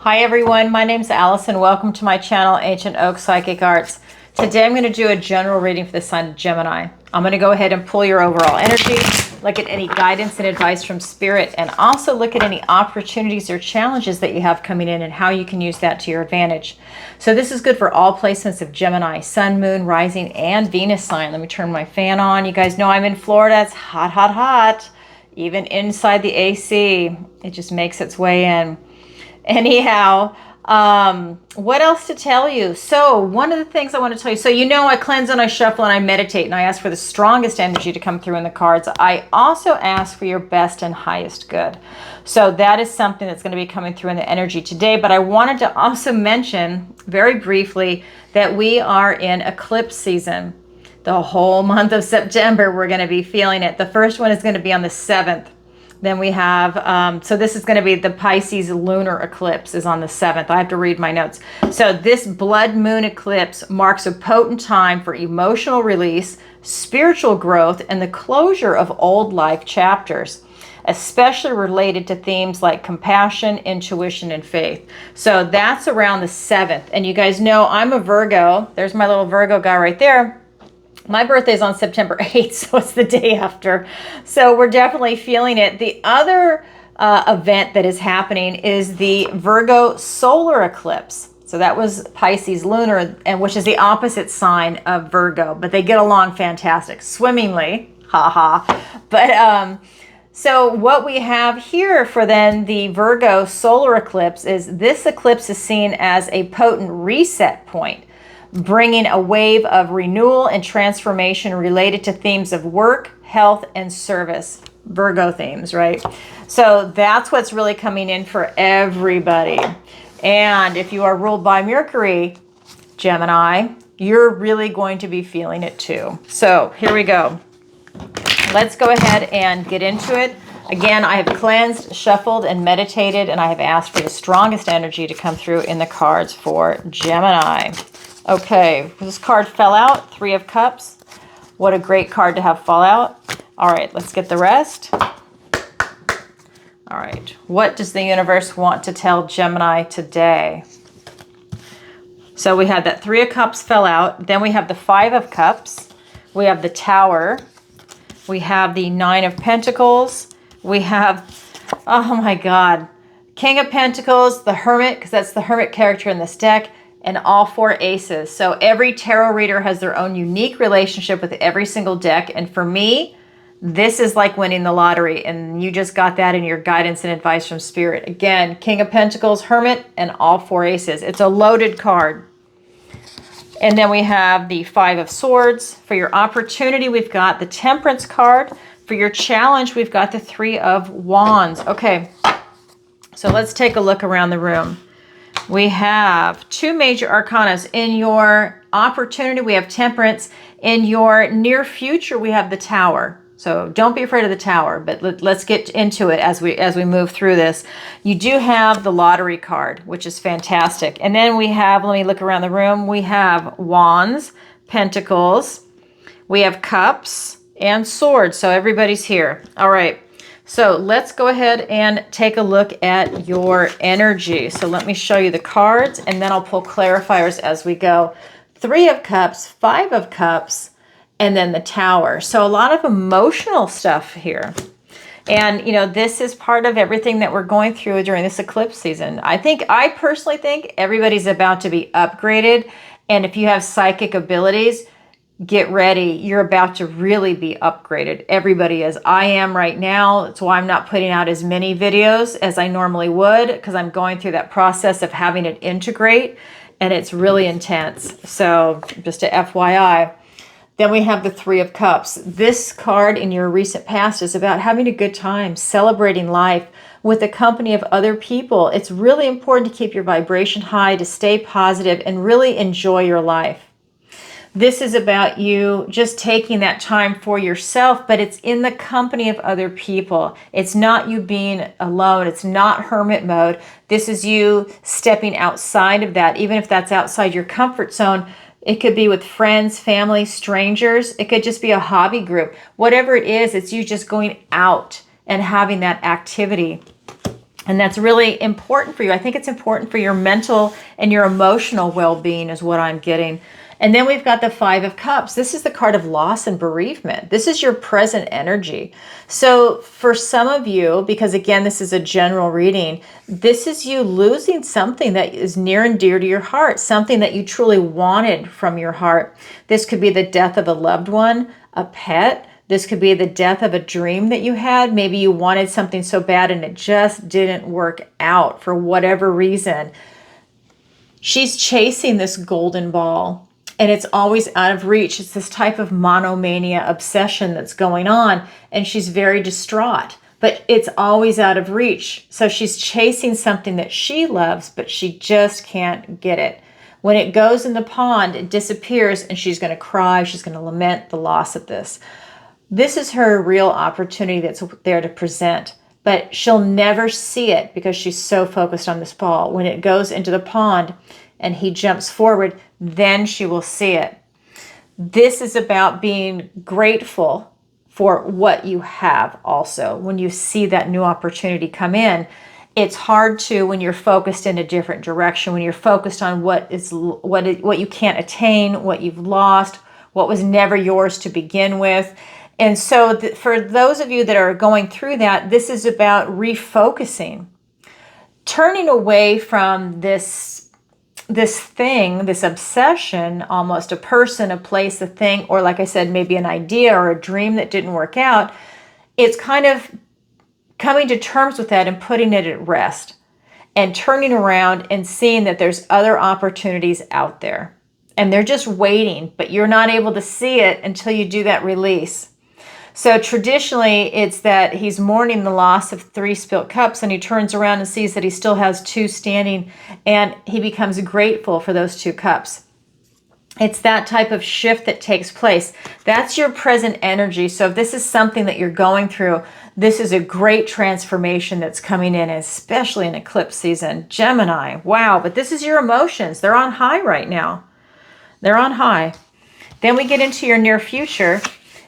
Hi everyone, my name's Alison. Welcome to my channel, Ancient Oak Psychic Arts. Today I'm going to do a general reading for the sign of Gemini. I'm going to go ahead and pull your overall energy, look at any guidance and advice from Spirit, and also look at any opportunities or challenges that you have coming in and how you can use that to your advantage. So this is good for all placements of Gemini, Sun, Moon, Rising, and Venus sign. Let me turn my fan on. You guys know I'm in Florida. It's hot, hot, hot. Even inside the AC, it just makes its way in. Anyhow, what else to tell you? So one of the things I want to tell you, so you know I cleanse and I shuffle and I meditate and I ask for the strongest energy to come through in the cards. I also ask for your best and highest good. So that is something that's going to be coming through in the energy today. But I wanted to also mention very briefly that we are in eclipse season. The whole month of September, we're going to be feeling it. The first one is going to be on the 7th. Then we have, so this is going to be the Pisces lunar eclipse is on the 7th. I have to read my notes. So this blood moon eclipse marks a potent time for emotional release, spiritual growth, and the closure of old life chapters, especially related to themes like compassion, intuition, and faith. So that's around the 7th. And you guys know I'm a Virgo. There's my little Virgo guy right there. My birthday is on September 8th, so it's the day after. So we're definitely feeling it. The other event that is happening is the Virgo solar eclipse. So that was Pisces lunar, and which is the opposite sign of Virgo, but they get along fantastic, swimmingly, haha. But so what we have here for then the Virgo solar eclipse is this eclipse is seen as a potent reset point, bringing a wave of renewal and transformation related to themes of work, health, and service. Virgo themes, right? So that's what's really coming in for everybody. And if you are ruled by Mercury, Gemini, you're really going to be feeling it too. So here we go. Let's go ahead and get into it. Again, I have cleansed, shuffled, and meditated, and I have asked for the strongest energy to come through in the cards for Gemini. Okay, this card fell out, 3 of Cups. What a great card to have fall out. All right, let's get the rest. All right, what does the universe want to tell Gemini today? So we had that 3 of Cups fell out. Then we have the 5 of Cups. We have the Tower. We have the 9 of Pentacles. We have, oh my God, King of Pentacles, the Hermit, because that's the Hermit character in this deck, and all 4 aces. So every tarot reader has their own unique relationship with every single deck. And for me, this is like winning the lottery. And you just got that in your guidance and advice from Spirit. Again, King of Pentacles, Hermit, and all 4 aces. It's a loaded card. And then we have the 5 of Swords. For your opportunity, we've got the Temperance card. For your challenge, we've got the 3 of Wands. Okay, so let's take a look around the room. We have 2 major arcanas. In your opportunity, we have Temperance. In your near future, we have the Tower. So don't be afraid of the Tower, but let's get into it as we move through this. You do have the lottery card, which is fantastic. And then we have, let me look around the room, we have Wands, Pentacles, we have Cups, and Swords. So everybody's here. All right. So let's go ahead and take a look at your energy. So let me show you the cards, and then I'll pull clarifiers as we go. 3 of Cups, 5 of Cups, and then the Tower. So a lot of emotional stuff here. And, you know, this is part of everything that we're going through during this eclipse season. I personally think everybody's about to be upgraded. And if you have psychic abilities, get ready. You're about to really be upgraded. Everybody is. I am right now. That's why I'm not putting out as many videos as I normally would, because I'm going through that process of having it integrate, and it's really intense. So just a FYI. Then we have the 3 of Cups. This card in your recent past is about having a good time, celebrating life with the company of other people. It's really important to keep your vibration high, to stay positive, and really enjoy your life. This is about you just taking that time for yourself, but it's in the company of other people. It's not you being alone. It's not hermit mode. This is you stepping outside of that, even if that's outside your comfort zone. It could be with friends, family, strangers. It could just be a hobby group. Whatever it is, it's you just going out and having that activity. And that's really important for you. I think it's important for your mental and your emotional well-being is what I'm getting. And then we've got the Five of Cups. This is the card of loss and bereavement. This is your present energy. So for some of you, because again, this is a general reading, this is you losing something that is near and dear to your heart, something that you truly wanted from your heart. This could be the death of a loved one, a pet. This could be the death of a dream that you had. Maybe you wanted something so bad and it just didn't work out for whatever reason. She's chasing this golden ball and it's always out of reach. It's this type of monomania obsession that's going on and she's very distraught, but it's always out of reach. So she's chasing something that she loves, but she just can't get it. When it goes in the pond, it disappears and she's going to cry. She's going to lament the loss of this. This is her real opportunity that's there to present, but she'll never see it because she's so focused on this ball. When it goes into the pond and he jumps forward, then she will see it. This is about being grateful for what you have also. When you see that new opportunity come in, it's hard to when you're focused in a different direction, when you're focused on what you can't attain, what you've lost, what was never yours to begin with. And so for those of you that are going through that, this is about refocusing, turning away from this thing, this obsession, almost a person, a place, a thing, or like I said, maybe an idea or a dream that didn't work out. It's kind of coming to terms with that and putting it at rest and turning around and seeing that there's other opportunities out there and they're just waiting, but you're not able to see it until you do that release. So traditionally, it's that he's mourning the loss of 3 spilt cups and he turns around and sees that he still has 2 standing and he becomes grateful for those 2 cups. It's that type of shift that takes place. That's your present energy. So if this is something that you're going through, this is a great transformation that's coming in, especially in eclipse season. Gemini, wow, but this is your emotions. They're on high right now. They're on high. Then we get into your near future.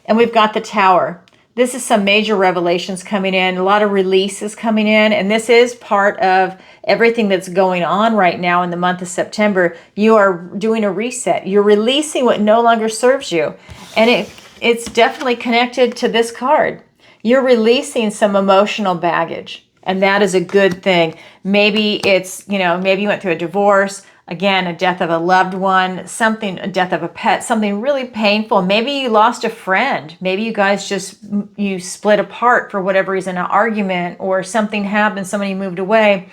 And we've got the Tower. This is some major revelations coming in, a lot of releases coming in, and this is part of everything that's going on right now in the month of September. You are doing a reset. You're releasing what no longer serves you. And it's definitely connected to this card. You're releasing some emotional baggage, and that is a good thing. Maybe it's, maybe you went through a divorce, again, a death of a loved one, a death of a pet, something really painful. Maybe you lost a friend. Maybe you guys you split apart for whatever reason, an argument or something happened, somebody moved away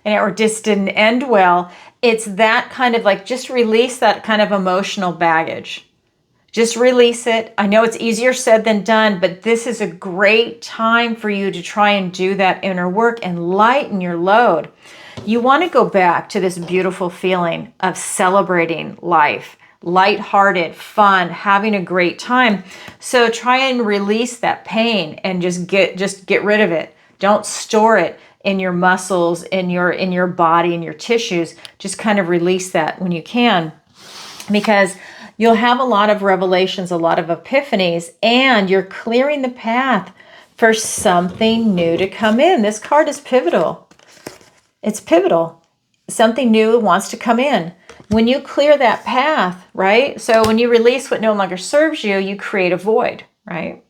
and or just didn't end well. It's that kind of like, just release that kind of emotional baggage. Just release it. I know it's easier said than done, but this is a great time for you to try and do that inner work and lighten your load. You want to go back to this beautiful feeling of celebrating life, lighthearted, fun, having a great time. So try and release that pain and just get rid of it. Don't store it in your muscles, in your body, in your tissues. Just kind of release that when you can, because you'll have a lot of revelations, a lot of epiphanies, and you're clearing the path for something new to come in. This card is pivotal. It's pivotal. Something new wants to come in. When you clear that path, right? So when you release what no longer serves you, you create a void, right?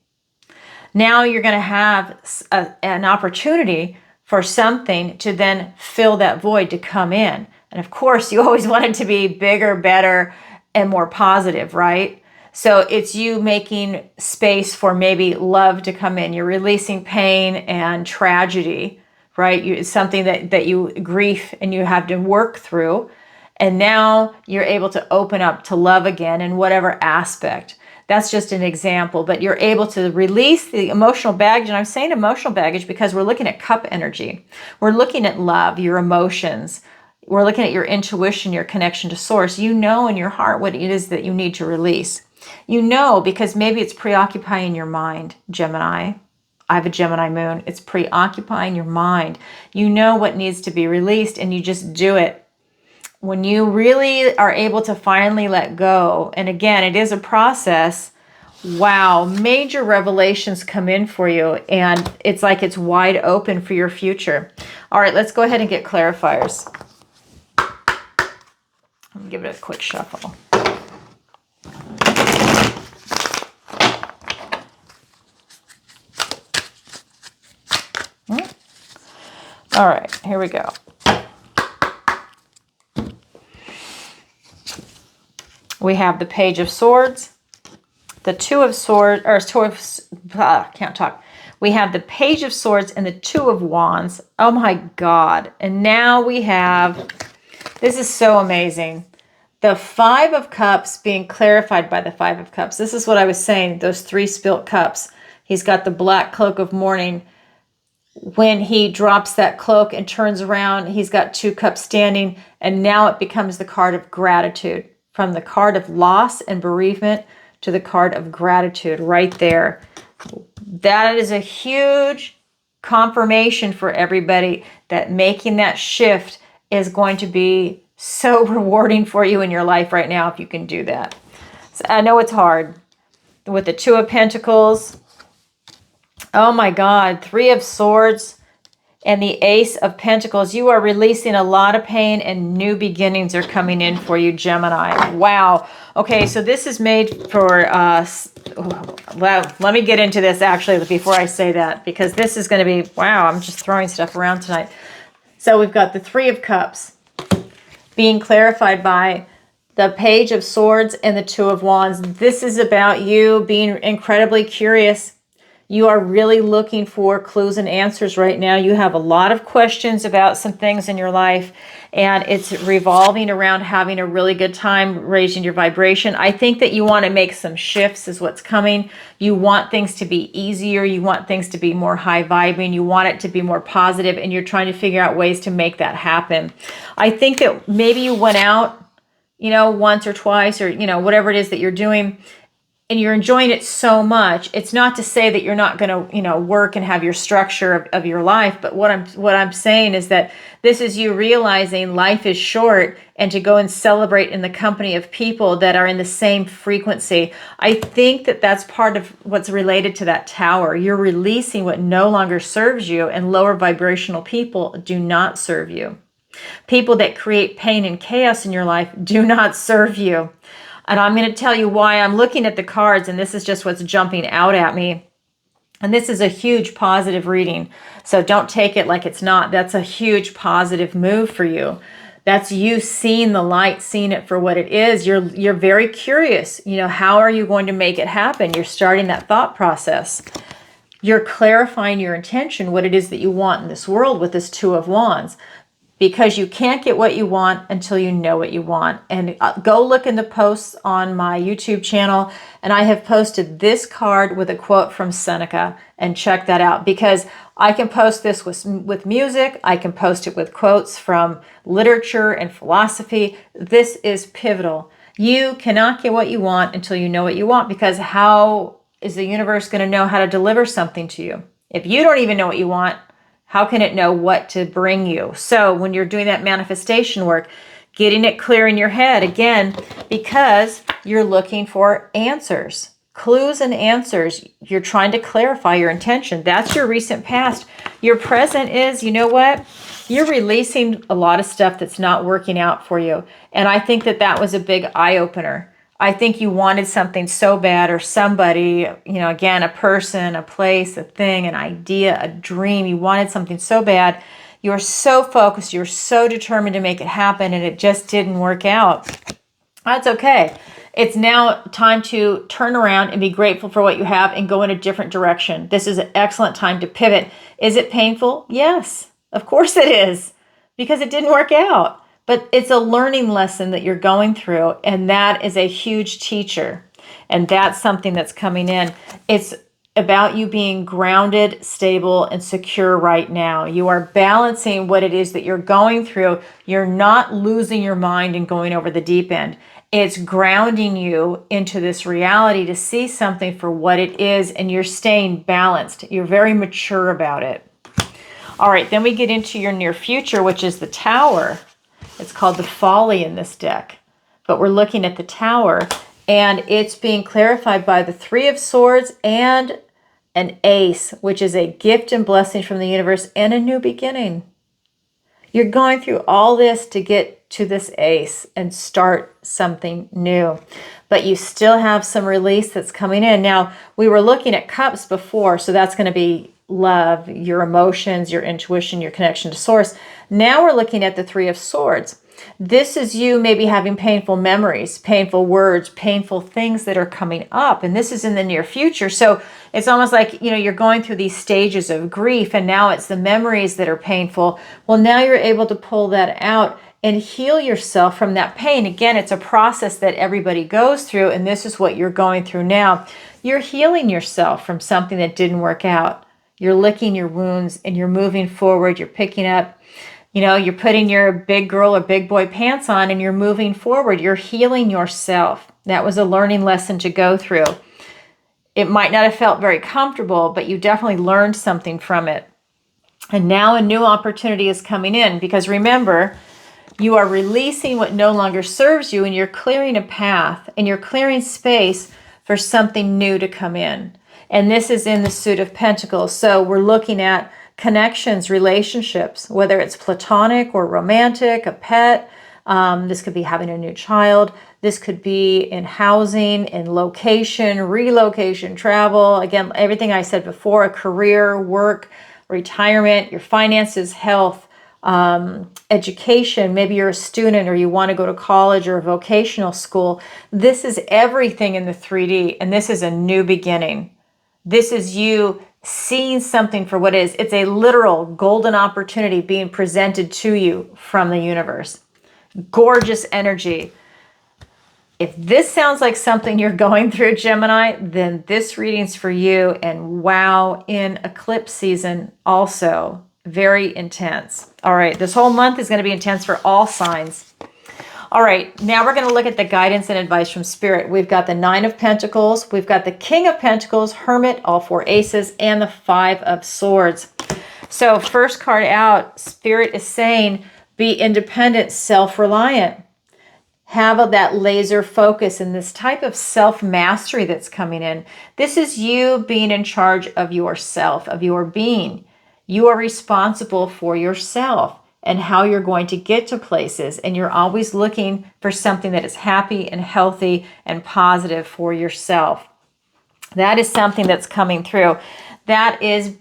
Now you're going to have an opportunity for something to then fill that void to come in. And of course, you always want it to be bigger, better, and more positive, right? So it's you making space for maybe love to come in. You're releasing pain and tragedy, right? It's something that you grief and you have to work through. And now you're able to open up to love again in whatever aspect. That's just an example, but you're able to release the emotional baggage. And I'm saying emotional baggage because we're looking at cup energy. We're looking at love, your emotions. We're looking at your intuition, your connection to source. You know in your heart what it is that you need to release. You know, because maybe it's preoccupying your mind, Gemini. I have a Gemini moon. It's preoccupying your mind. You know what needs to be released and you just do it. When you really are able to finally let go, and again, it is a process, Wow, major revelations come in for you, and it's like it's wide open for your future. All right, let's go ahead and get clarifiers. Let me give it a quick shuffle. All right, here we go. We have the Page of Swords, the Two of Swords, or can't talk. We have the Page of Swords and the Two of Wands. Oh my God. And now we have, this is so amazing, the Five of Cups being clarified by the Five of Cups. This is what I was saying, those 3 spilt cups. He's got the black cloak of mourning. When he drops that cloak and turns around, he's got 2 cups standing, and now it becomes the card of gratitude. From the card of loss and bereavement to the card of gratitude right there. That is a huge confirmation for everybody that making that shift is going to be so rewarding for you in your life right now if you can do that. So I know it's hard. With the Two of Pentacles, oh my God, 3 of Swords, and the Ace of Pentacles. You are releasing a lot of pain and new beginnings are coming in for you, Gemini. Wow. Okay, so this is made for, well, let me get into this actually before I say that, because this is going to be, wow, I'm just throwing stuff around tonight. So we've got the 3 of Cups being clarified by the Page of Swords and the Two of Wands. This is about you being incredibly curious. You are really looking for clues and answers right now. You have a lot of questions about some things in your life, and it's revolving around having a really good time raising your vibration. I think that you want to make some shifts is what's coming. You want things to be easier. You want things to be more high vibing. You want it to be more positive, and you're trying to figure out ways to make that happen. I think that maybe you went out, you know, once or twice, or, you know, whatever it is that you're doing, and you're enjoying it so much. It's not to say that you're not going to, you know, work and have your structure of your life. But what I'm saying is that this is you realizing life is short, and to go and celebrate in the company of people that are in the same frequency. I think that that's part of what's related to that Tower. You're releasing what no longer serves you, and lower vibrational people do not serve you. People that create pain and chaos in your life do not serve you. And I'm going to tell you why. I'm looking at the cards, and this is just what's jumping out at me. And this is a huge positive reading. So don't take it like it's not. That's a huge positive move for you. That's you seeing the light, seeing it for what it is. You're very curious. You know, how are you going to make it happen? You're starting that thought process. You're clarifying your intention, what it is that you want in this world with this Two of Wands. Because you can't get what you want until you know what you want. And go look in the posts on my YouTube channel, and I have posted this card with a quote from Seneca, and check that out, because I can post this with music. I can post it with quotes from literature and philosophy. This is pivotal. You cannot get what you want until you know what you want, because how is the universe going to know how to deliver something to you? If you don't even know what you want, how can it know what to bring you? So when you're doing that manifestation work, getting it clear in your head, again, because you're looking for answers, clues and answers. You're trying to clarify your intention. That's your recent past. Your present is, you know what? You're releasing a lot of stuff that's not working out for you. And I think that that was a big eye-opener. I think you wanted something so bad, or somebody, you know, again, a person, a place, a thing, an idea, a dream. You wanted something so bad. You were so focused. You were so determined to make it happen, and it just didn't work out. That's okay. It's now time to turn around and be grateful for what you have and go in a different direction. This is an excellent time to pivot. Is it painful? Yes, of course it is, because it didn't work out. But it's a learning lesson that you're going through, and that is a huge teacher. And that's something that's coming in. It's about you being grounded, stable, and secure right now. You are balancing what it is that you're going through. You're not losing your mind and going over the deep end. It's grounding you into this reality to see something for what it is, and you're staying balanced. You're very mature about it. All right, then we get into your near future, which is the Tower. It's called the Folly in this deck, but we're looking at the Tower, And it's being clarified by the Three of Swords and an Ace, which is a gift and blessing from the universe and a new beginning. You're going through all this to get to this Ace and start something new. But you still have some release that's coming in. Now, we were looking at Cups before, so that's going to be love, your emotions, your intuition, your connection to Source. Now we're looking at the Three of Swords. This is you maybe having painful memories, painful words, painful things that are coming up. And this is in the near future. So it's almost like, you're going through these stages of grief, and now it's the memories that are painful. Well, now you're able to pull that out and heal yourself from that pain. Again, it's a process that everybody goes through, and this is what you're going through now. You're healing yourself from something that didn't work out. You're licking your wounds and you're moving forward. You're picking up, you're putting your big girl or big boy pants on and you're moving forward. You're healing yourself. That was a learning lesson to go through. It might not have felt very comfortable, but you definitely learned something from it. And now a new opportunity is coming in, because remember, you are releasing what no longer serves you, and you're clearing a path and you're clearing space for something new to come in. And this is in the Suit of Pentacles. So we're looking at connections, relationships, whether it's platonic or romantic, a pet. This could be having a new child. This could be in housing, in location, relocation, travel. Again, everything I said before, a career, work, retirement, your finances, health, education. Maybe you're a student or you want to go to college or a vocational school. This is everything in the 3D, and this is a new beginning. This is you seeing something for what it is. It's a literal golden opportunity being presented to you from the universe. Gorgeous energy. If this sounds like something you're going through, Gemini, then this reading's for you. And wow, in eclipse season also, very intense. All right, this whole month is going to be intense for all signs. All right, now we're going to look at the guidance and advice from Spirit. We've got the Nine of Pentacles, we've got the King of Pentacles, Hermit, all four aces, and the Five of Swords. So first card out, Spirit is saying, be independent, self-reliant. Have that laser focus and this type of self-mastery that's coming in. This is you being in charge of yourself, of your being. You are responsible for yourself and how you're going to get to places. And you're always looking for something that is happy and healthy and positive for yourself. That is something that's coming through. That is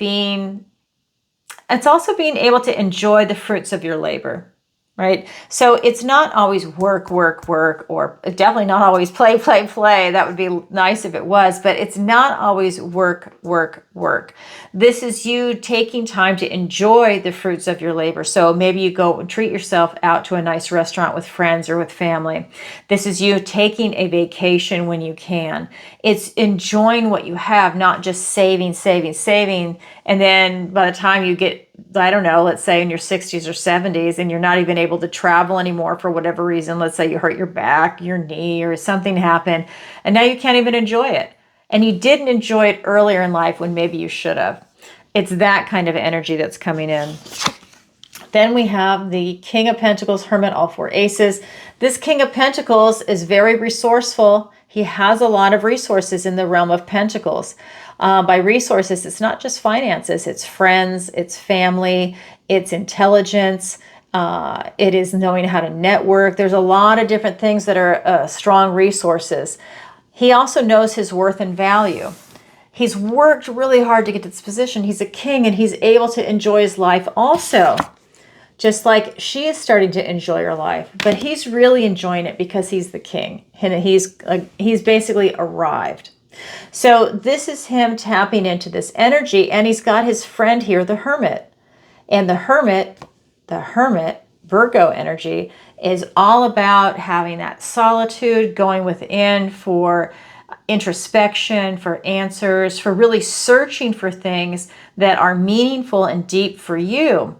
it's also being able to enjoy the fruits of your labor, right? So it's not always work, work, work, or definitely not always play, play, play. That would be nice if it was, but it's not always work, work, work. This is you taking time to enjoy the fruits of your labor. So maybe you go and treat yourself out to a nice restaurant with friends or with family. This is you taking a vacation when you can. It's enjoying what you have, not just saving, saving, saving. And then by the time you get, I don't know, let's say in your 60s or 70s, and you're not even able to travel anymore for whatever reason. Let's say you hurt your back, your knee, or something happened, and now you can't even enjoy it. And you didn't enjoy it earlier in life when maybe you should have. It's that kind of energy that's coming in. Then we have the King of Pentacles, Hermit, all four aces. This King of Pentacles is very resourceful. He has a lot of resources in the realm of Pentacles. By resources, it's not just finances, it's friends, it's family, it's intelligence, it is knowing how to network. There's a lot of different things that are strong resources. He also knows his worth and value. He's worked really hard to get to this position. He's a king and he's able to enjoy his life also. Just like she is starting to enjoy her life, but he's really enjoying it because he's the king and he's basically arrived. So this is him tapping into this energy, and he's got his friend here, the Hermit. And the Hermit, Virgo energy, is all about having that solitude, going within for introspection, for answers, for really searching for things that are meaningful and deep for you.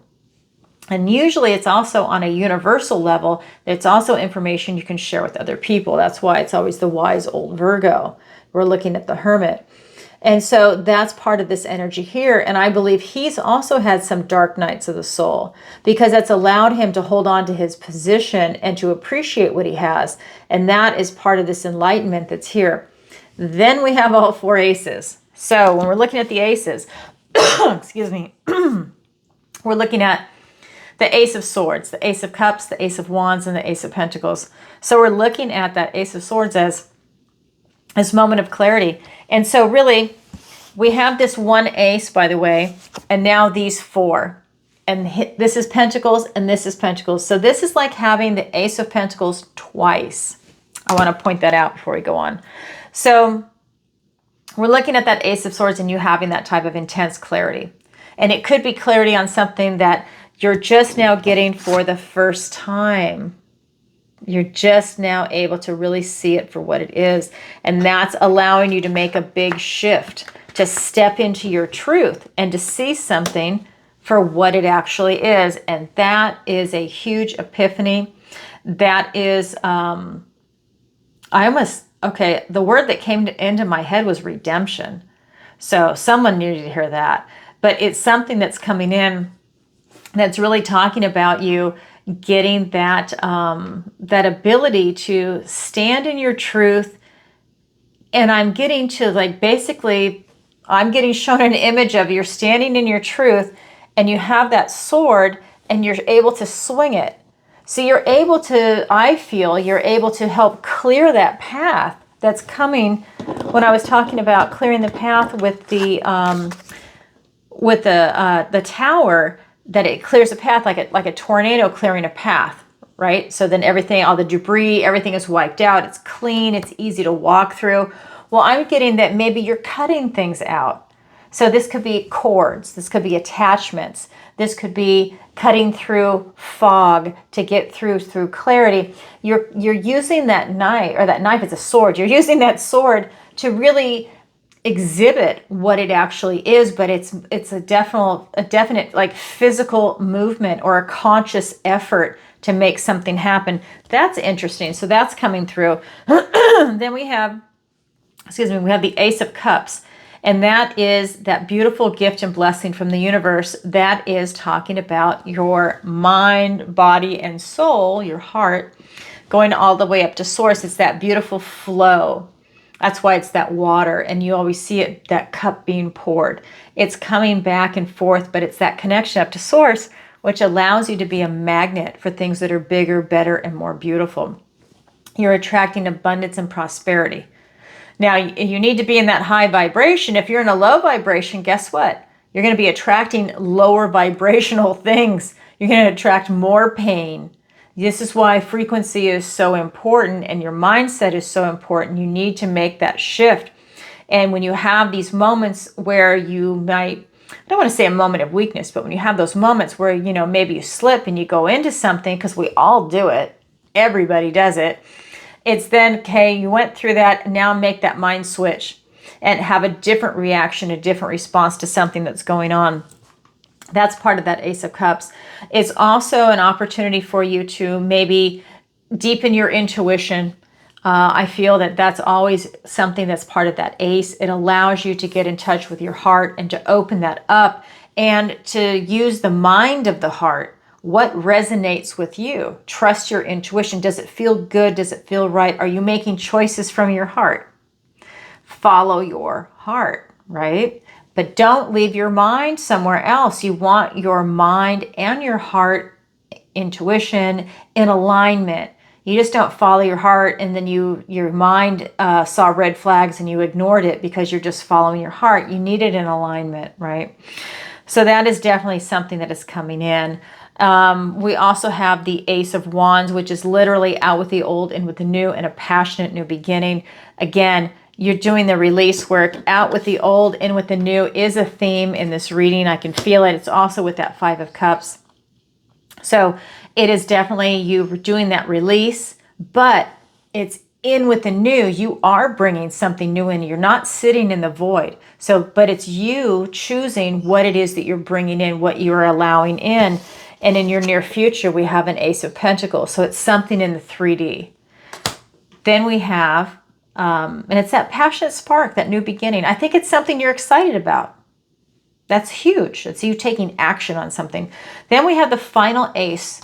And usually it's also on a universal level. It's also information you can share with other people. That's why it's always the wise old Virgo. We're looking at the Hermit. And so that's part of this energy here. And I believe he's also had some dark nights of the soul, because that's allowed him to hold on to his position and to appreciate what he has. And that is part of this enlightenment that's here. Then we have all 4 aces. So when we're looking at the aces, excuse me, we're looking at the Ace of Swords, the Ace of Cups, the Ace of Wands, and the Ace of Pentacles. So we're looking at that Ace of Swords as this moment of clarity. And so really, we have this one ace, by the way, and now these 4. And this is Pentacles, and this is Pentacles. So this is like having the Ace of Pentacles twice. I want to point that out before we go on. So we're looking at that Ace of Swords and you having that type of intense clarity. And it could be clarity on something that you're just now getting for the first time. You're just now able to really see it for what it is. And that's allowing you to make a big shift, to step into your truth and to see something for what it actually is. And that is a huge epiphany. That is, the word that came into my head was redemption. So someone needed to hear that. But it's something that's coming in that's really talking about you getting that that ability to stand in your truth. And I'm getting to, like, basically, I'm getting shown an image of you're standing in your truth and you have that sword and you're able to swing it. So you're able to, I feel, you're able to help clear that path that's coming. When I was talking about clearing the path with the tower, that it clears a path like a tornado clearing a path, right? So then everything, all the debris, everything is wiped out. It's clean. It's easy to walk through. Well, I'm getting that maybe you're cutting things out. So this could be cords. This could be attachments. This could be cutting through fog to get through clarity. You're using that knife, or that knife is a sword. You're using that sword to really exhibit what it actually is, but it's a definite like physical movement or a conscious effort to make something happen. That's interesting. So that's coming through. Then we have the Ace of Cups, and that is that beautiful gift and blessing from the universe that is talking about your mind, body, and soul, your heart, going all the way up to source. It's that beautiful flow. That's why it's that water, and you always see it, that cup being poured. It's coming back and forth, but it's that connection up to source, which allows you to be a magnet for things that are bigger, better, and more beautiful. You're attracting abundance and prosperity. Now, you need to be in that high vibration. If you're in a low vibration, guess what? You're going to be attracting lower vibrational things. You're going to attract more pain. This is why frequency is so important and your mindset is so important. You need to make that shift. And when you have these moments where you might, I don't want to say a moment of weakness, but when you have those moments where, maybe you slip and you go into something, because we all do it, everybody does it. It's then, okay, you went through that, now make that mind switch and have a different reaction, a different response to something that's going on. That's part of that Ace of Cups. It's also an opportunity for you to maybe deepen your intuition. I feel that that's always something that's part of that ace. It allows you to get in touch with your heart and to open that up and to use the mind of the heart. What resonates with you? Trust your intuition. Does it feel good? Does it feel right? Are you making choices from your heart? Follow your heart, right? But don't leave your mind somewhere else. You want your mind and your heart intuition in alignment. You just don't follow your heart and then your mind saw red flags and you ignored it because you're just following your heart. You need it in alignment, right? So that is definitely something that is coming in. We also have the Ace of Wands, which is literally out with the old, in with the new, and a passionate new beginning. Again, you're doing the release work. Out with the old, in with the new is a theme in this reading. I can feel it. It's also with that Five of Cups. So it is definitely you doing that release, but it's in with the new. You are bringing something new in. You're not sitting in the void. So, but it's you choosing what it is that you're bringing in, what you're allowing in. And in your near future, we have an Ace of Pentacles. So it's something in the 3D. Then we have And it's that passionate spark, that new beginning. I think it's something you're excited about. That's huge. It's you taking action on something. Then we have the final ace,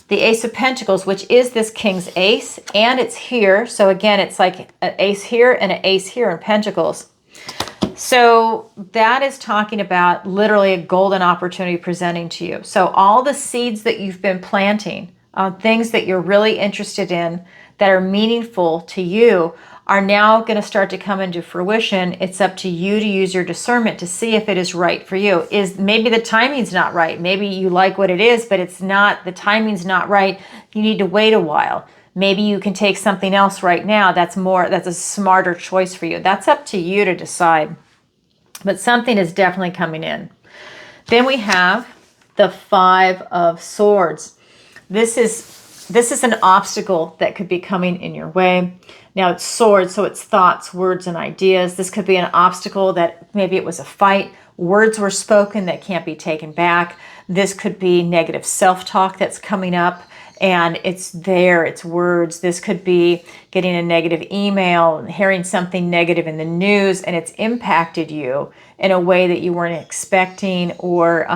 the Ace of Pentacles, which is this King's Ace, and it's here. So again, it's like an ace here and an ace here in Pentacles. So that is talking about literally a golden opportunity presenting to you. So all the seeds that you've been planting, things that you're really interested in that are meaningful to you, are now going to start to come into fruition. It's up to you to use your discernment to see if it is right for you. Is maybe the timing's not right. Maybe you like what it is, but it's not, the timing's not right. You need to wait a while. Maybe you can take something else right now that's a smarter choice for you. That's up to you to decide. But something is definitely coming in. Then we have the Five of Swords. This is an obstacle that could be coming in your way. Now it's swords, so it's thoughts, words, and ideas. This could be an obstacle that maybe it was a fight. Words were spoken that can't be taken back. This could be negative self-talk that's coming up, and it's there, it's words. This could be getting a negative email, hearing something negative in the news, and it's impacted you in a way that you weren't expecting, or,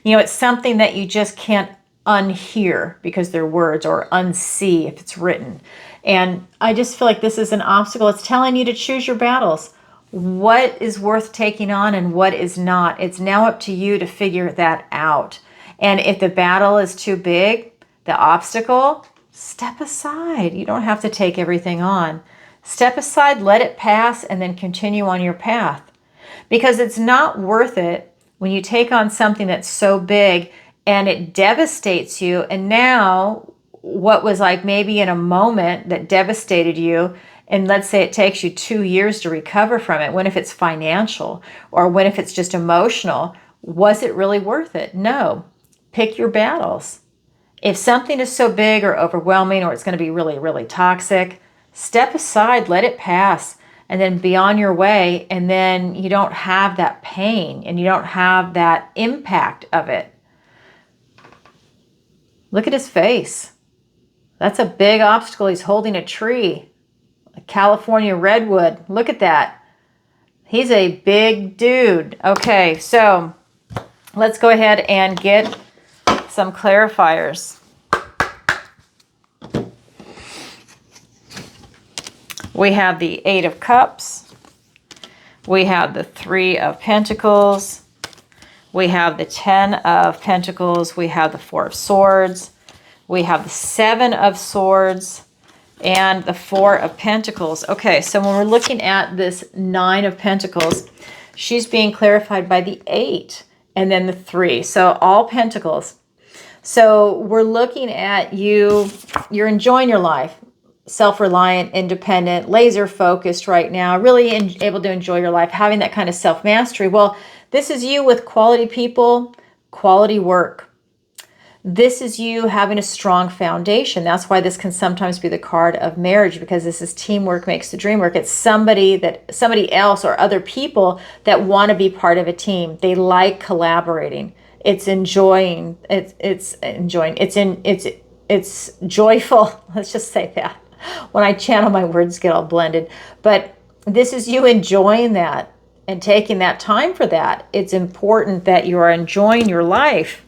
it's something that you just can't unhear because they're words, or unsee if it's written. And I just feel like this is an obstacle. It's telling you to choose your battles. What is worth taking on and what is not? It's now up to you to figure that out. And if the battle is too big, the obstacle, step aside. You don't have to take everything on. Step aside, let it pass, and then continue on your path. Because it's not worth it when you take on something that's so big and it devastates you. And now what was like maybe in a moment that devastated you, and let's say it takes you 2 years to recover from it, when if it's financial or when if it's just emotional, was it really worth it? No. Pick your battles. If something is so big or overwhelming, or it's going to be really, really toxic, step aside, let it pass, and then be on your way. And then you don't have that pain and you don't have that impact of it. Look at his face. That's a big obstacle. He's holding a tree, a California redwood. Look at that. He's a big dude. Okay, so let's go ahead and get some clarifiers. We have the Eight of Cups. We have the Three of Pentacles. We have the Ten of Pentacles. We have the Four of Swords. We have the Seven of Swords and the Four of Pentacles. Okay, so when we're looking at this Nine of Pentacles, she's being clarified by the Eight and then the Three. So all Pentacles. So we're looking at you're enjoying your life. Self-reliant, independent, laser-focused right now, really able to enjoy your life, having that kind of self-mastery. Well, this is you with quality people, quality work. This is you having a strong foundation. That's why this can sometimes be the card of marriage, because this is teamwork makes the dream work. It's somebody else or other people that want to be part of a team. They like collaborating. It's joyful. Let's just say that. When I channel, my words get all blended. But this is you enjoying that and taking that time for that. It's important that you are enjoying your life.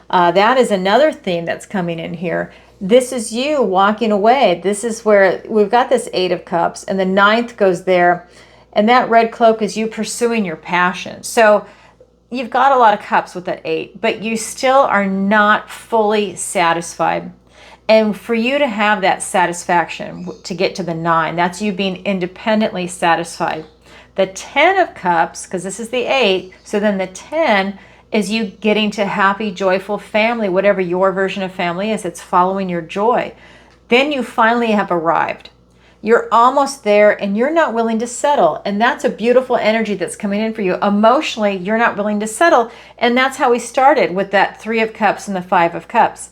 That is another theme that's coming in here. This is you walking away. This is where we've got this Eight of Cups, and the ninth goes there. And that red cloak is you pursuing your passion. So you've got a lot of cups with that Eight, but you still are not fully satisfied. And for you to have that satisfaction to get to the Nine, that's you being independently satisfied. The Ten of Cups, because this is the Eight, so then the 10 is you getting to happy, joyful family, whatever your version of family is. It's following your joy. Then you finally have arrived. You're almost there and you're not willing to settle. And that's a beautiful energy that's coming in for you. Emotionally, you're not willing to settle. And that's how we started with that Three of Cups and the Five of Cups.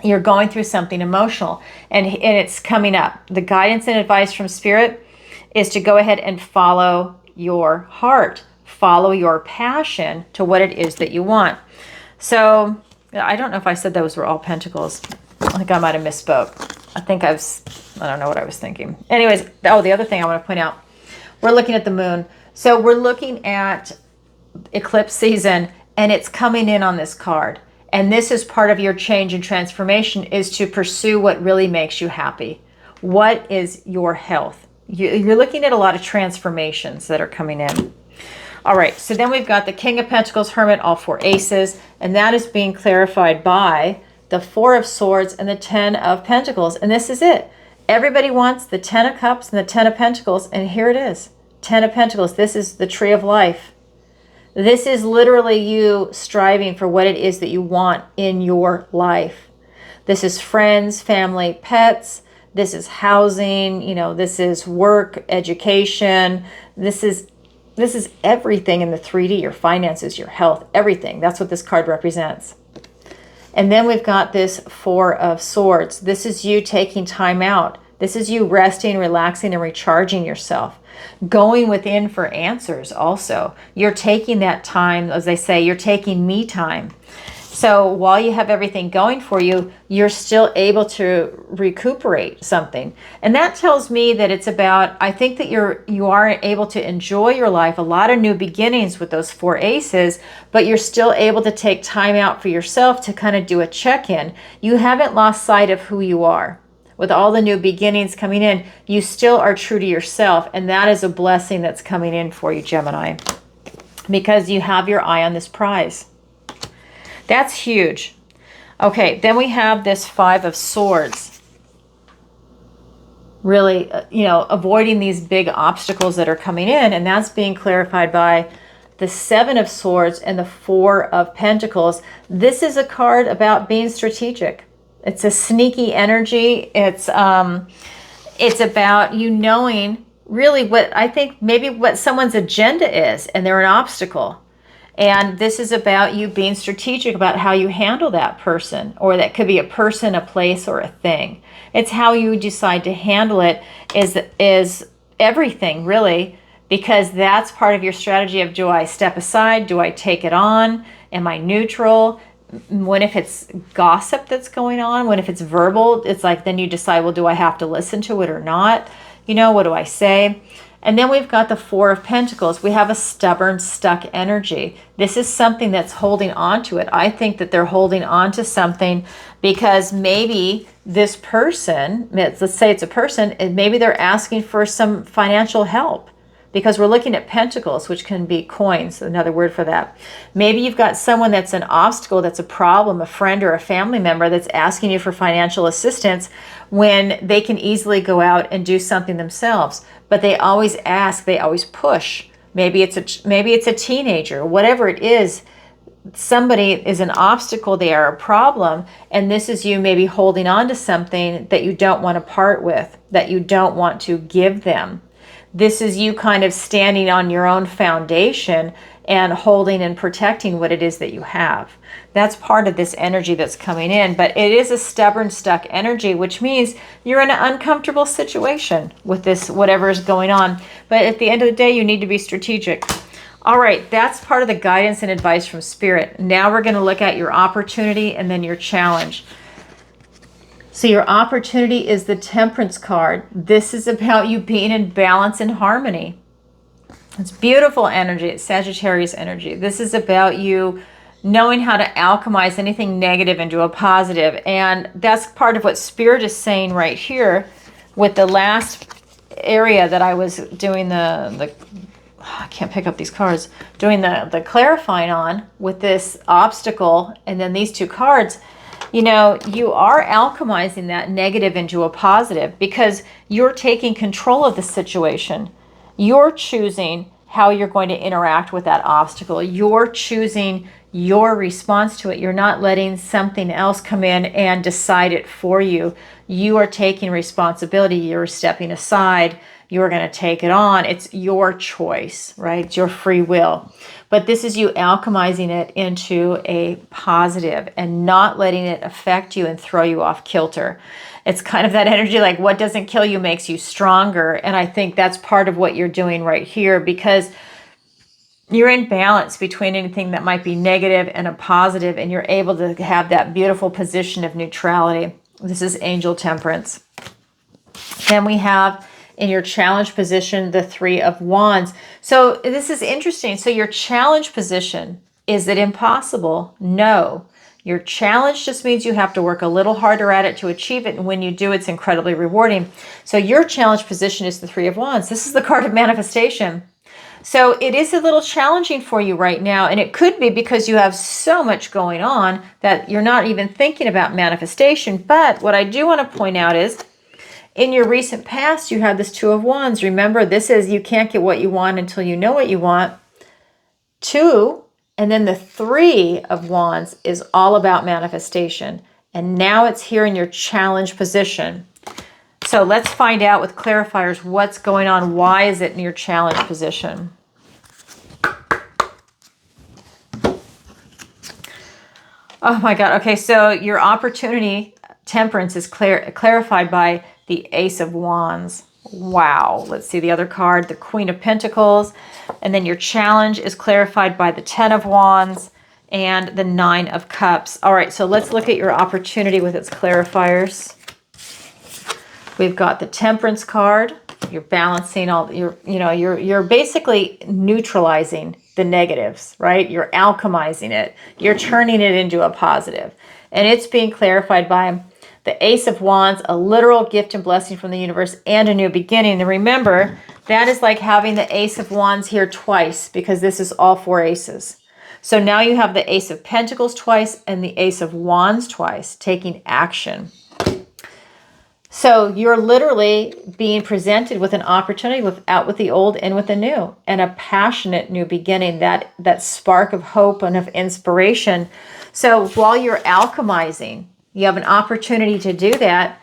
You're going through something emotional and it's coming up. The guidance and advice from Spirit is to go ahead and follow your heart. Follow your passion to what it is that you want. So I don't know if I said those were all pentacles. I think I might have misspoke. I think I don't know what I was thinking. Anyways, oh, the other thing I want to point out, we're looking at the moon. So we're looking at eclipse season, and it's coming in on this card. And this is part of your change and transformation, is to pursue what really makes you happy. What is your health? You're looking at a lot of transformations that are coming in. All right, so then we've got the King of Pentacles, Hermit, all 4 aces, and that is being clarified by the 4 of Swords and the 10 of Pentacles. And this is it. Everybody wants the 10 of Cups and the 10 of Pentacles, and here it is. 10 of Pentacles. This is the tree of life. This is literally you striving for what it is that you want in your life. This is friends, family, pets. This is housing, you know, this is work, education. This is everything in the 3D, your finances, your health, everything. That's what this card represents. And then we've got this 4 of Swords. This is you taking time out. This is you resting, relaxing, and recharging yourself. Going within for answers also. You're taking that time, as they say, you're taking me time. So while you have everything going for you, you're still able to recuperate something. And that tells me that it's about, I think that you are able to enjoy your life, a lot of new beginnings with those 4 aces, but you're still able to take time out for yourself to kind of do a check-in. You haven't lost sight of who you are. With all the new beginnings coming in, you still are true to yourself. And that is a blessing that's coming in for you, Gemini, because you have your eye on this prize. That's huge. Okay, then we have this 5 of Swords. Really, you know, avoiding these big obstacles that are coming in, and that's being clarified by the 7 of Swords and the 4 of Pentacles. This is a card about being strategic. It's a sneaky energy. It's about you knowing really what I think maybe what someone's agenda is, and they're an obstacle. And this is about you being strategic about how you handle that person, or that could be a person, a place, or a thing. It's how you decide to handle it is everything, really, because that's part of your strategy of, do I step aside? Do I take it on? Am I neutral? When if it's gossip that's going on, when if it's verbal, it's like then you decide, well, do I have to listen to it or not? You know, what do I say? And then we've got the 4 of Pentacles. We have a stubborn, stuck energy. This is something that's holding on to it. I think that they're holding on to something because maybe this person, let's say it's a person, and maybe they're asking for some financial help, because we're looking at pentacles, which can be coins, another word for that. Maybe you've got someone that's an obstacle, that's a problem, a friend or a family member that's asking you for financial assistance when they can easily go out and do something themselves. But they always ask, they always push. Maybe it's a teenager, whatever it is. Somebody is an obstacle, they are a problem, and this is you maybe holding on to something that you don't want to part with, that you don't want to give them. This is you kind of standing on your own foundation and holding and protecting what it is that you have. That's part of this energy that's coming in, but it is a stubborn, stuck energy, which means you're in an uncomfortable situation with this, whatever is going on. But at the end of the day, you need to be strategic. All right, that's part of the guidance and advice from Spirit. Now we're going to look at your opportunity and then your challenge. So your opportunity is the Temperance card. This is about you being in balance and harmony. It's beautiful energy. It's Sagittarius energy. This is about you knowing how to alchemize anything negative into a positive. And that's part of what Spirit is saying right here with the last area that I was doing I can't pick up these cards, doing the clarifying on with this obstacle and then these 2 cards. You know, you are alchemizing that negative into a positive because you're taking control of the situation. You're choosing how you're going to interact with that obstacle. You're choosing your response to it. You're not letting something else come in and decide it for you. You are taking responsibility. You're stepping aside. You're going to take it on. It's your choice, right? It's your free will. But this is you alchemizing it into a positive and not letting it affect you and throw you off kilter. It's kind of that energy like what doesn't kill you makes you stronger. And I think that's part of what you're doing right here, because you're in balance between anything that might be negative and a positive, and you're able to have that beautiful position of neutrality. This is Angel Temperance. Then we have in your challenge position, the 3 of Wands. So this is interesting. So your challenge position, is it impossible? No. Your challenge just means you have to work a little harder at it to achieve it. And when you do, it's incredibly rewarding. So your challenge position is the 3 of Wands. This is the card of manifestation. So it is a little challenging for you right now. And it could be because you have so much going on that you're not even thinking about manifestation. But what I do want to point out is in your recent past, you had this 2 of Wands. Remember, this is you can't get what you want until you know what you want. 2, and then the 3 of Wands is all about manifestation. And now it's here in your challenge position. So let's find out with clarifiers what's going on. Why is it in your challenge position? Oh my God. Okay, so your opportunity, temperance, is clarified by the Ace of Wands. Wow. Let's see the other card, the Queen of Pentacles. And then your challenge is clarified by the 10 of Wands and the 9 of Cups. All right, so let's look at your opportunity with its clarifiers. We've got the Temperance card. You're balancing all you're basically neutralizing the negatives, right? You're alchemizing it. You're turning it into a positive. And it's being clarified by the Ace of Wands, a literal gift and blessing from the universe and a new beginning. And remember, that is like having the Ace of Wands here twice because this is all 4 aces. So now you have the Ace of Pentacles twice and the Ace of Wands twice, taking action. So you're literally being presented with an opportunity out with the old, in with the new, and a passionate new beginning, that spark of hope and of inspiration. So while you're alchemizing, you have an opportunity to do that.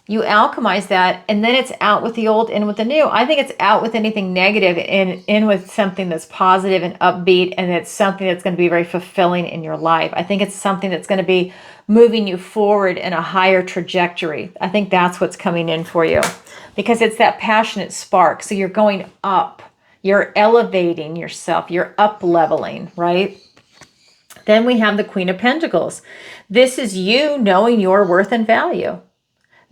You alchemize that, and then it's out with the old, in with the new. I think it's out with anything negative and in with something that's positive and upbeat, and it's something that's going to be very fulfilling in your life. I think it's something that's going to be moving you forward in a higher trajectory. I think that's what's coming in for you because it's that passionate spark. So you're going up, you're elevating yourself, you're up leveling, right? Then we have the Queen of Pentacles. This is you knowing your worth and value.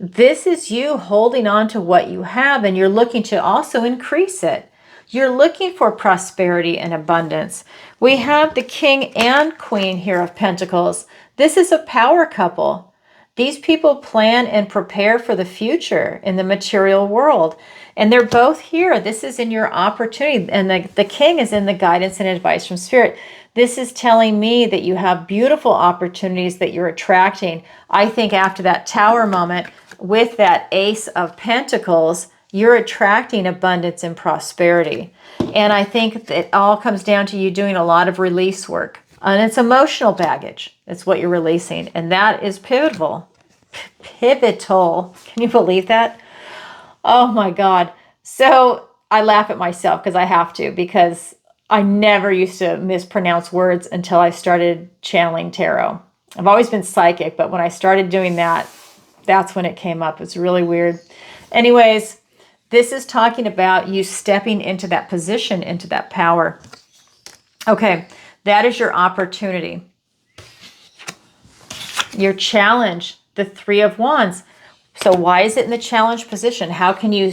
This is you holding on to what you have, and you're looking to also increase it. You're looking for prosperity and abundance. We have the King and Queen here of Pentacles. This is a power couple. These people plan and prepare for the future in the material world. And they're both here. This is in your opportunity. And the King is in the guidance and advice from Spirit. This is telling me that you have beautiful opportunities that you're attracting. I think after that Tower moment with that Ace of Pentacles, you're attracting abundance and prosperity. And I think it all comes down to you doing a lot of release work. And it's emotional baggage. It's what you're releasing. And that is pivotal. Pivotal. Can you believe that? Oh my God. So I laugh at myself because I have to, because I never used to mispronounce words until I started channeling tarot. I've always been psychic, but when I started doing that, that's when it came up. It's really weird. Anyways, this is talking about you stepping into that position, into that power. Okay, that is your opportunity. Your challenge, the 3 of Wands. So why is it in the challenge position? How can you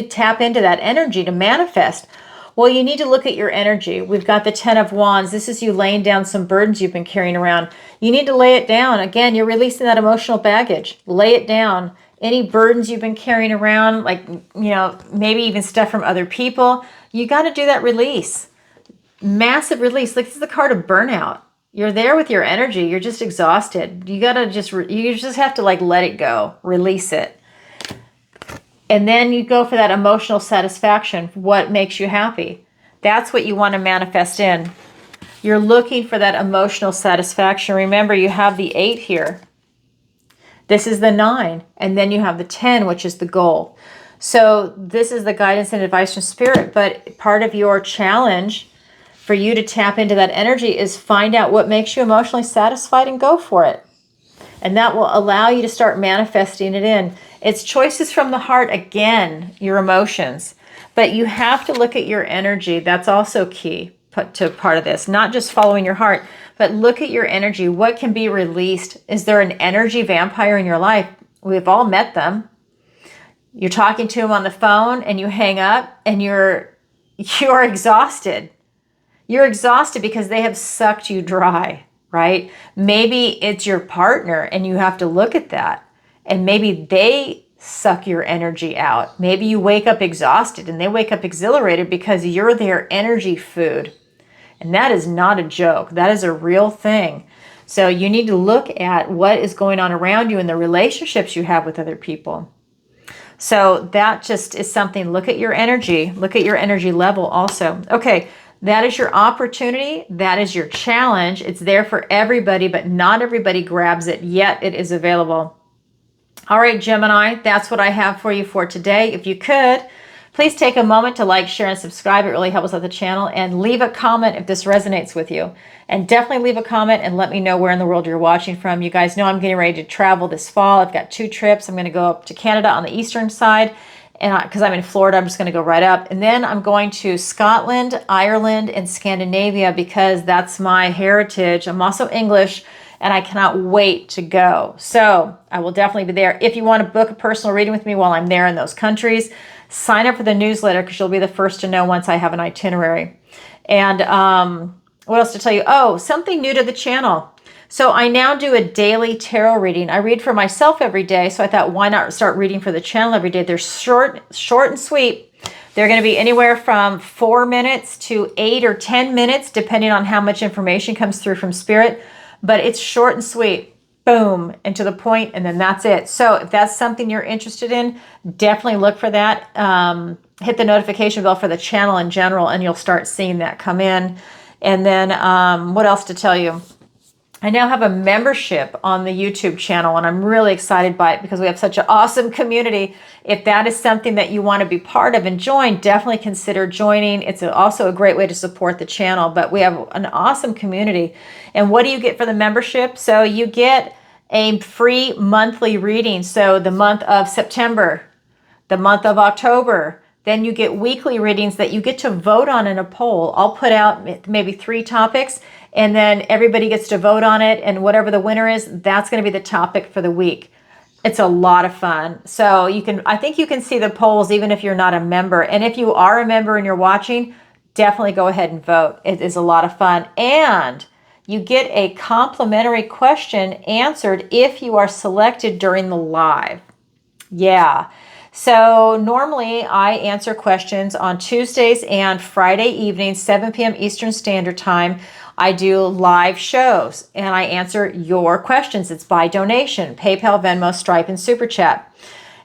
tap into that energy to manifest? Well, you need to look at your energy. We've got the 10 of Wands. This is you laying down some burdens you've been carrying around. You need to lay it down. Again, you're releasing that emotional baggage. Lay it down. Any burdens you've been carrying around, like, maybe even stuff from other people, you got to do that release. Massive release. Like, this is the card of burnout. You're there with your energy. You're just exhausted. You got to you just have to let it go, release it. And then you go for that emotional satisfaction. What makes you happy? That's what you want to manifest in. You're looking for that emotional satisfaction. Remember, you have the 8 here. This is the 9. And then you have the 10, which is the goal. So this is the guidance and advice from Spirit. But part of your challenge for you to tap into that energy is find out what makes you emotionally satisfied and go for it. And that will allow you to start manifesting it in. It's choices from the heart, again, your emotions. But you have to look at your energy. That's also key to part of this. Not just following your heart, but look at your energy. What can be released? Is there an energy vampire in your life? We've all met them. You're talking to them on the phone and you hang up and you're exhausted. You're exhausted because they have sucked you dry, right? Maybe it's your partner and you have to look at that. And maybe they suck your energy out. Maybe you wake up exhausted and they wake up exhilarated because you're their energy food. And that is not a joke. That is a real thing. So you need to look at what is going on around you and the relationships you have with other people. So that just is something. Look at your energy. Look at your energy level also. Okay, that is your opportunity. That is your challenge. It's there for everybody, but not everybody grabs it, yet it is available. All right, Gemini, that's what I have for you for today. If you could, please take a moment to like, share, and subscribe. It really helps out the channel. And leave a comment if this resonates with you. And definitely leave a comment and let me know where in the world you're watching from. You guys know I'm getting ready to travel this fall. I've got 2 trips. I'm going to go up to Canada on the eastern side. And because I'm in Florida, I'm just going to go right up. And then I'm going to Scotland, Ireland, and Scandinavia because that's my heritage. I'm also English, and I cannot wait to go. So I will definitely be there. If you want to book a personal reading with me while I'm there in those countries, sign up for the newsletter because you'll be the first to know once I have an itinerary. And what else to tell you? Oh, something new to the channel. So I now do a daily tarot reading. I read for myself every day, so I thought, why not start reading for the channel every day? They're short and sweet. They're going to be anywhere from 4 minutes to 8 or 10 minutes, depending on how much information comes through from Spirit. But it's short and sweet. Boom, and to the point, and then that's it. So if that's something you're interested in, definitely look for that. Hit the notification bell for the channel in general, and you'll start seeing that come in. And then what else to tell you? I now have a membership on the YouTube channel, and I'm really excited by it because we have such an awesome community. If that is something that you want to be part of and join, definitely consider joining. It's also a great way to support the channel, but we have an awesome community. And what do you get for the membership? So you get a free monthly reading. So the month of September, the month of October, then you get weekly readings that you get to vote on in a poll. I'll put out maybe 3 topics, and then everybody gets to vote on it, and whatever the winner is, that's going to be the topic for the week. It's a lot of fun. So I think you can see the polls even if you're not a member. And if you are a member and you're watching, definitely go ahead and vote. It is a lot of fun. And you get a complimentary question answered if you are selected during the live. Yeah. So normally I answer questions on Tuesdays and Friday evenings, 7 p.m. Eastern Standard Time. I do live shows and I answer your questions. It's by donation, PayPal, Venmo, Stripe, and SuperChat.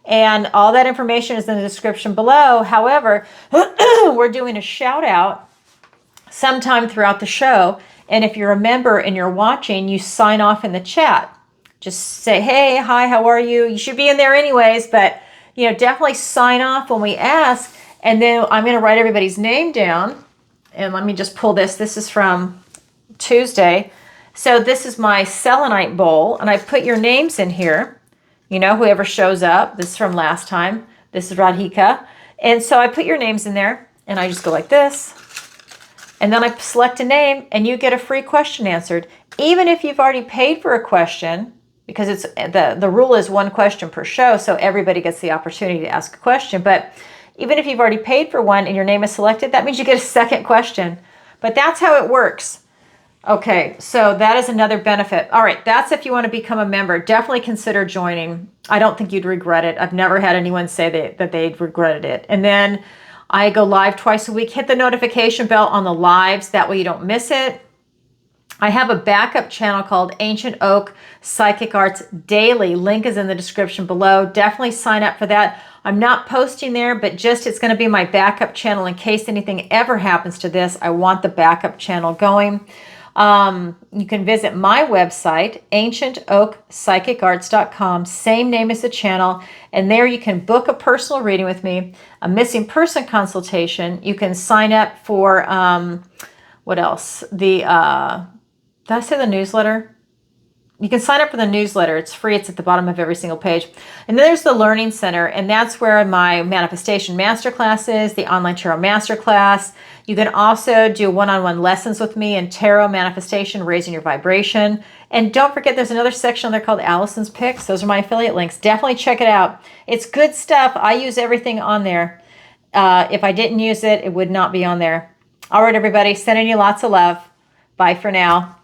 And all that information is in the description below. However, we're doing a shout out sometime throughout the show. And if you're a member and you're watching, you sign off in the chat. Just say, hey, hi, how are you? You should be in there anyways, but definitely sign off when we ask. And then I'm going to write everybody's name down. And let me just pull this. This is from Tuesday. So this is my selenite bowl. And I put your names in here. Whoever shows up. This is from last time. This is Radhika. And so I put your names in there. And I just go like this. And then I select a name. And you get a free question answered. Even if you've already paid for a question. Because it's the rule is 1 question per show, so everybody gets the opportunity to ask a question. But even if you've already paid for one and your name is selected, that means you get a second question. But that's how it works. Okay, so that is another benefit. All right, that's if you want to become a member. Definitely consider joining. I don't think you'd regret it. I've never had anyone say that they'd regretted it. And then I go live twice a week. Hit the notification bell on the lives. That way you don't miss it. I have a backup channel called Ancient Oak Psychic Arts Daily. Link is in the description below. Definitely sign up for that. I'm not posting there, but it's going to be my backup channel in case anything ever happens to this. I want the backup channel going. You can visit my website, ancientoakpsychicarts.com, same name as the channel. And there you can book a personal reading with me, a missing person consultation. You can sign up for, what else? Did I say the newsletter? You can sign up for the newsletter. It's free. It's at the bottom of every single page. And then there's the Learning Center, and that's where my Manifestation Masterclass is, the Online Tarot Masterclass. You can also do one-on-one lessons with me in Tarot Manifestation, Raising Your Vibration. And don't forget, there's another section on there called Allison's Picks. Those are my affiliate links. Definitely check it out. It's good stuff. I use everything on there. If I didn't use it, it would not be on there. All right, everybody, sending you lots of love. Bye for now.